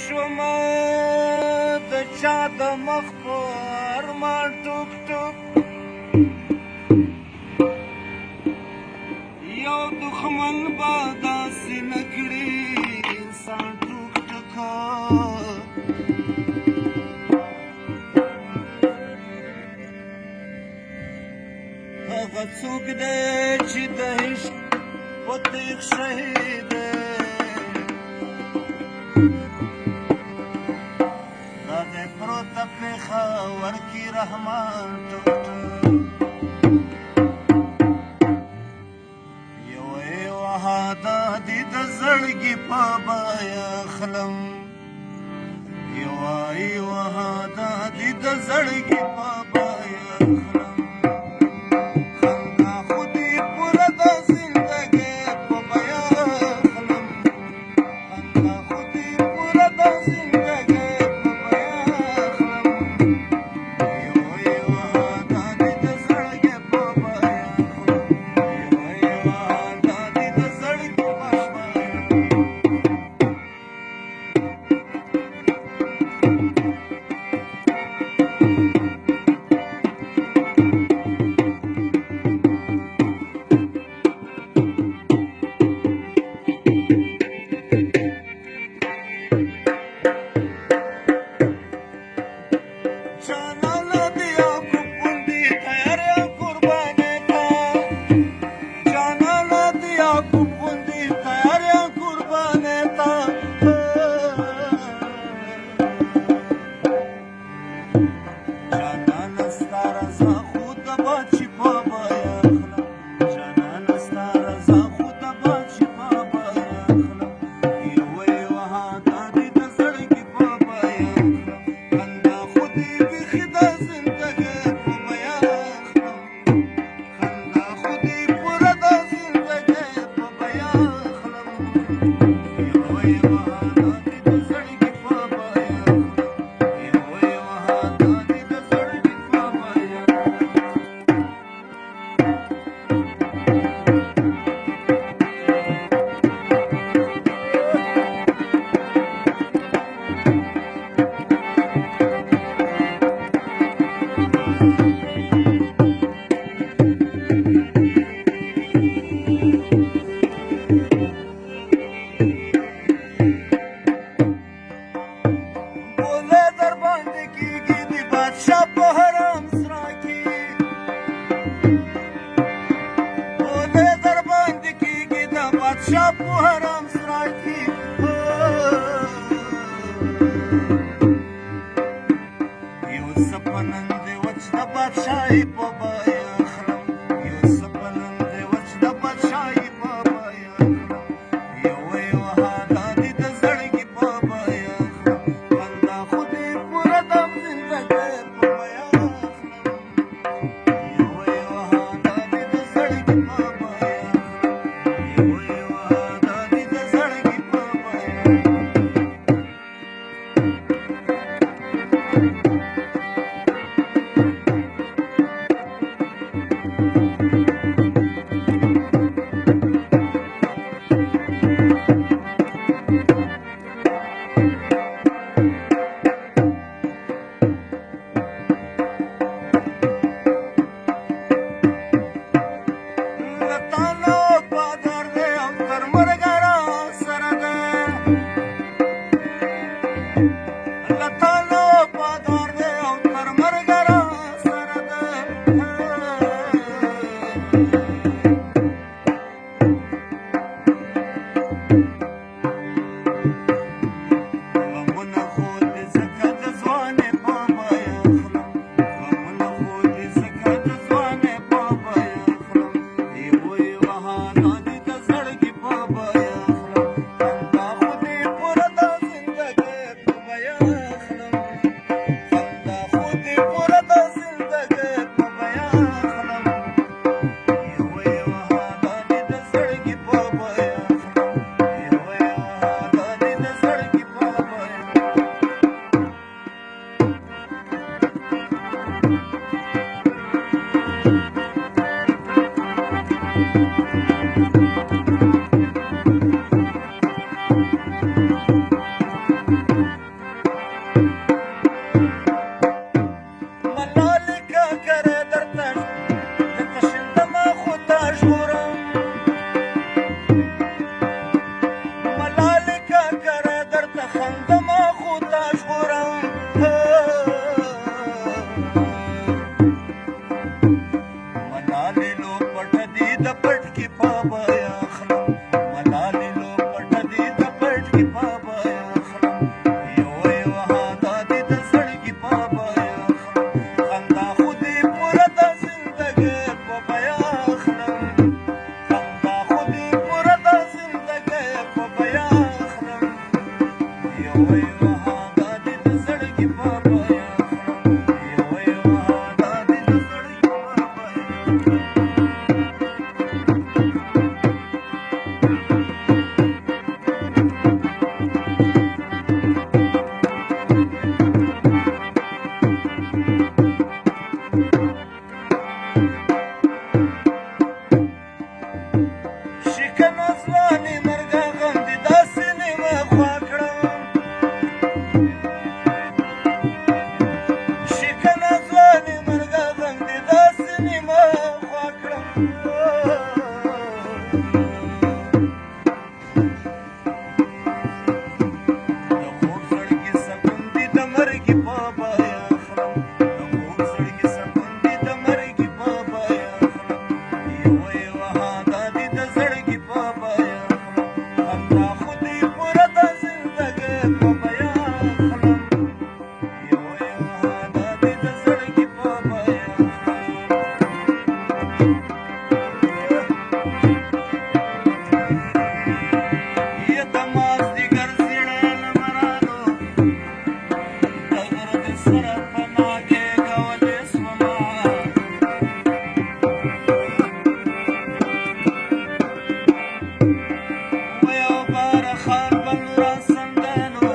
شومه د چا د مخ په ارمان ټوک ټوک یو دښمن به داسې نه کړي انسان ټوک ټوکه هغه څوک دی چې د عشق په تیغ شهید دی دا دی پروته پېښور کې رحمان ټوک ټوک یوه وهاده دې د زړګي په بیه اخلم یوه وهاده دې د زړګي په بیه اخلم درته خندمه خو تا ژغورم ملالې لو پټه دي د پټکي په بیه اخلم ملالې لو پټه دي د پټکي په بیه اخلم یوه یوه هادا دي د زړګي په بیه اخلم خندا خو دې پوره د زندګۍ په بیه اخلم خندا خو دې پوره د زندګۍ په بیه اخلم یوه یوه هادا دي د زړګي په بیه اخلم یوه یوه هادا دي د زړګي په بیه شکنه ځواني مرګه غم دې داسې نیمه خوا کړم شکنه ځواني مرګه غم دې داسې نیمه خوا کړم د خوږ زړګي سکون دې د مرګي په بیه اخلم د خوږ زړګي سکون دې د مرګي په بیه اخلم یوه یوه هادا دې د زړګي په بیه اخلم خندا خو دې پوره د زندګۍ په بیه اخلم یوه یوه هادا دې د زړګي په بیه اخلم یه د مازدیګر زیړی لمرانو د غره د سره پناه کېږولې سومه ویو باره خان بل را سندانو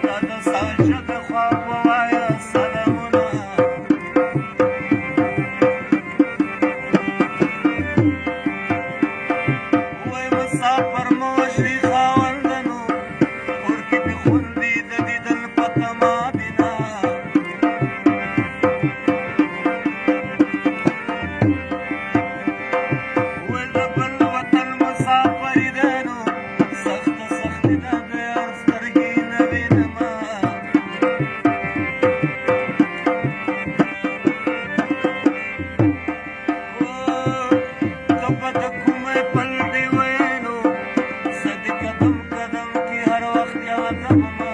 دا د ساجد خوا په وایه سلامونه وی مسافر موشي خاوندنو کور کې دې خوندي د دیدن په تما بنا وی د بل وطن مسافریدانو سخته سختي ده د یار سترګې نه وینمه ته به د کومې پل دې وینو زه دې قدم قدم کې هر وخت یادومه